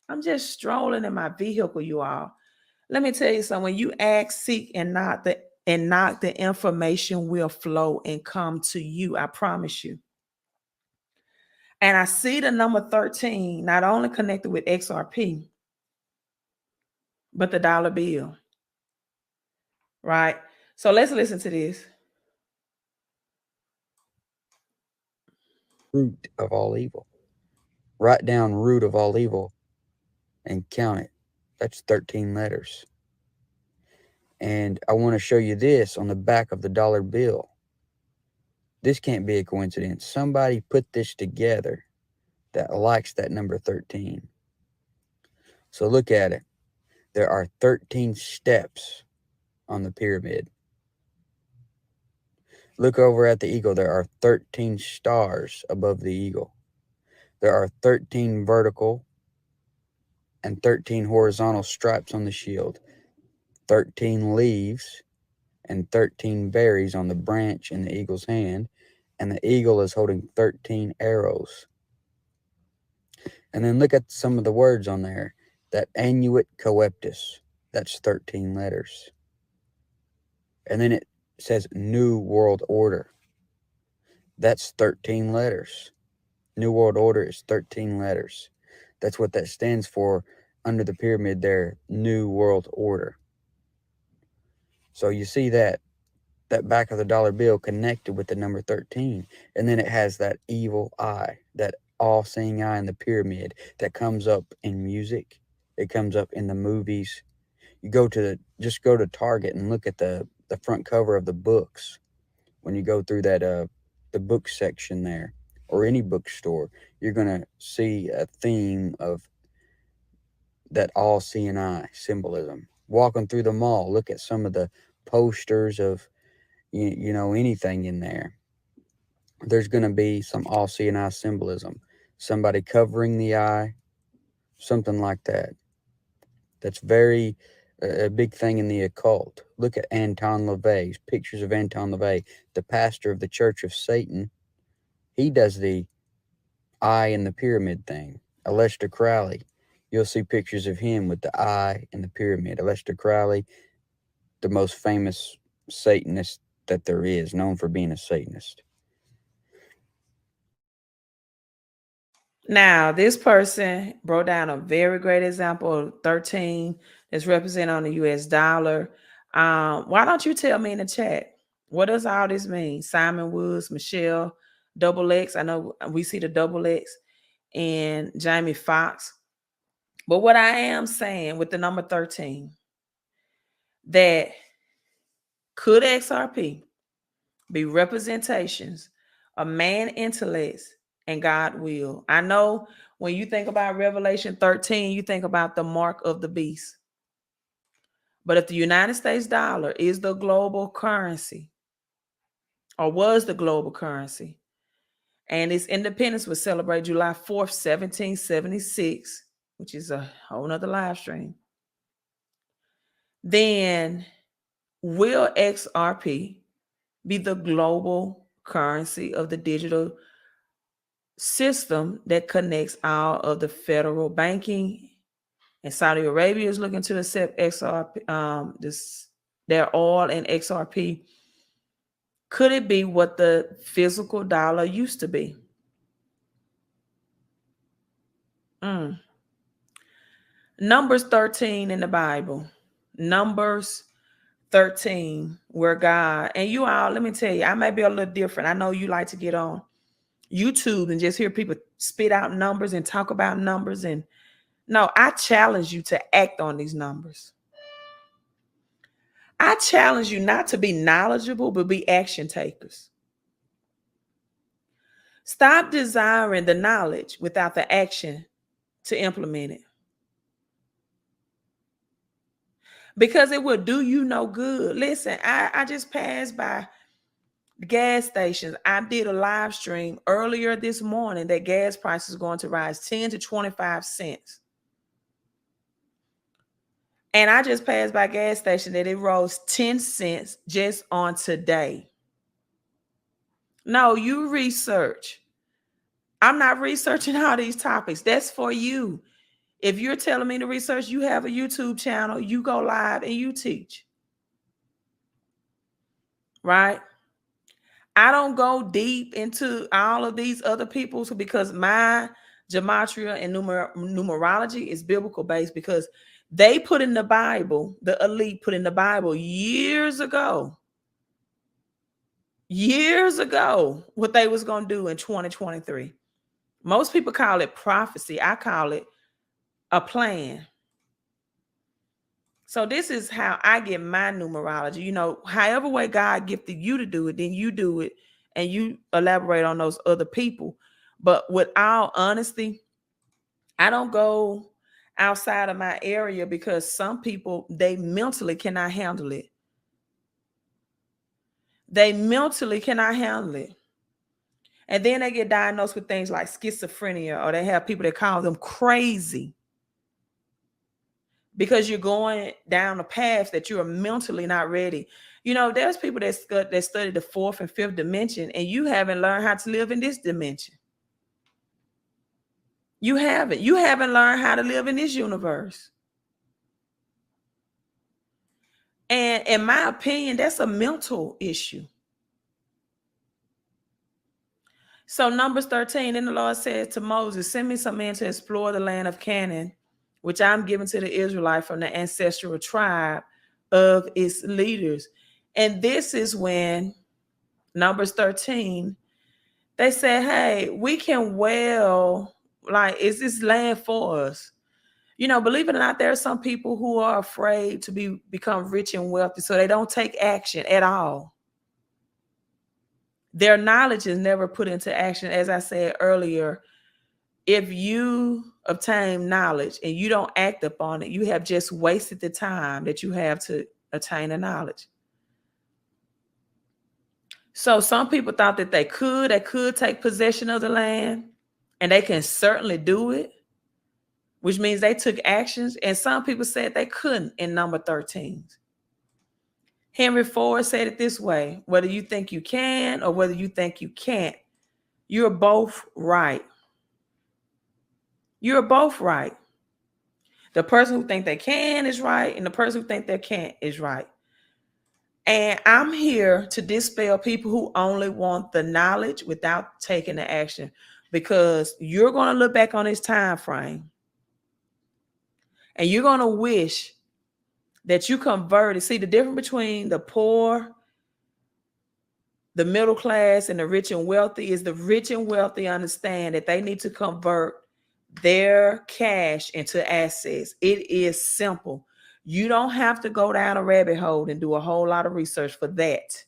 I'm just strolling in my vehicle, you all. Let me tell you something. When you ask, seek, and knock, the information will flow and come to you. I promise you. And I see the number 13 not only connected with XRP, but the dollar bill. Right? So let's listen to this. Root of all evil. Write down root of all evil and count it. That's 13 letters. And I want to show you this on the back of the dollar bill. This can't be a coincidence. Somebody put this together that likes that number 13. So look at it. There are 13 steps on the pyramid. Look over at the eagle. There are 13 stars above the eagle. There are 13 vertical and 13 horizontal stripes on the shield, 13 leaves and 13 berries on the branch in the eagle's hand, and the eagle is holding 13 arrows. And then look at some of the words on there. That annuit coeptus, that's 13 letters. And then it says New World Order. That's 13 letters. New World Order is 13 letters. That's what that stands for under the pyramid there, New World Order. So you see that back of the dollar bill connected with the number 13. And then it has that evil eye, that all-seeing eye in the pyramid that comes up in music. It comes up in the movies. You just go to Target and look at the front cover of the books. When you go through that the book section there, or any bookstore, you're going to see a theme of that all-seeing eye symbolism. Walking through the mall, look at some of the posters of, you know, anything in there. There's going to be some all-seeing eye symbolism. Somebody covering the eye, something like that. That's very a big thing in the occult. Look at Anton LaVey's pictures of Anton LaVey, the pastor of the Church of Satan. He does the eye in the pyramid thing. Aleister Crowley, you'll see pictures of him with the eye in the pyramid. Aleister Crowley, the most famous Satanist that there is, known for being a Satanist. Now, this person brought down a very great example of 13 that's represented on the US dollar. Why don't you tell me in the chat? What does all this mean? Simon Woods, Michelle, double X. I know we see the double X and Jamie Foxx. But what I am saying with the number 13, that could XRP be representations of man intellects and God will? I know when you think about Revelation 13, you think about the mark of the beast. But if the United States dollar is the global currency, or was the global currency, and its independence was celebrated July 4th, 1776, which is a whole nother live stream, then will XRP be the global currency of the digital system that connects all of the federal banking? And Saudi Arabia is looking to accept XRP, their oil and XRP. Could it be what the physical dollar used to be? Numbers 13 in the Bible. Numbers 13, where God, and you all, let me tell you, I may be a little different. I know you like to get on YouTube and just hear people spit out numbers and talk about numbers. And no, I challenge you to act on these numbers. I challenge you not to be knowledgeable, but be action takers. Stop desiring the knowledge without the action to implement it, because it will do you no good. Listen, I just passed by gas stations. I did a live stream earlier this morning that gas prices are going to rise 10 to 25 cents. And I just passed by a gas station that it rose 10 cents just on today. No, you research. I'm not researching all these topics. That's for you. If you're telling me to research, you have a YouTube channel, you go live and you teach. Right? I don't go deep into all of these other people's because my gematria and numerology is biblical based, because they put in the Bible, the elite put in the Bible years ago, what they was going to do in 2023. Most people call it prophecy. I call it a plan. So this is how I get my numerology. You know, however way God gifted you to do it, then you do it and you elaborate on those other people. But with all honesty, I don't go outside of my area because some people, they mentally cannot handle it. They mentally cannot handle it. And then they get diagnosed with things like schizophrenia, or they have people that call them crazy because you're going down a path that you are mentally not ready. You know, there's people that study the fourth and fifth dimension, and you haven't learned how to live in this dimension. You haven't. You haven't learned how to live in this universe. And in my opinion, that's a mental issue. So Numbers 13, then the Lord said to Moses, send me some men to explore the land of Canaan, which I'm giving to the Israelites from the ancestral tribe of its leaders. And this is when Numbers 13, they said, hey, we can is this land for us? You know, believe it or not, there are some people who are afraid to become rich and wealthy, so they don't take action at all. Their knowledge is never put into action. As I said earlier, if you obtain knowledge and you don't act upon it, you have just wasted the time that you have to attain the knowledge. So some people thought that they could take possession of the land, and they can certainly do it, which means they took actions. And some people said they couldn't in number 13. Henry Ford said it this way: whether you think you can or whether you think you can't, you're both right. You're both right. The person who thinks they can is right, and the person who thinks they can't is right. And I'm here to dispel people who only want the knowledge without taking the action, because you're going to look back on this time frame and you're going to wish that you converted. See, the difference between the poor, the middle class, and the rich and wealthy is the rich and wealthy understand that they need to convert their cash into assets. It is simple. You don't have to go down a rabbit hole and do a whole lot of research for that.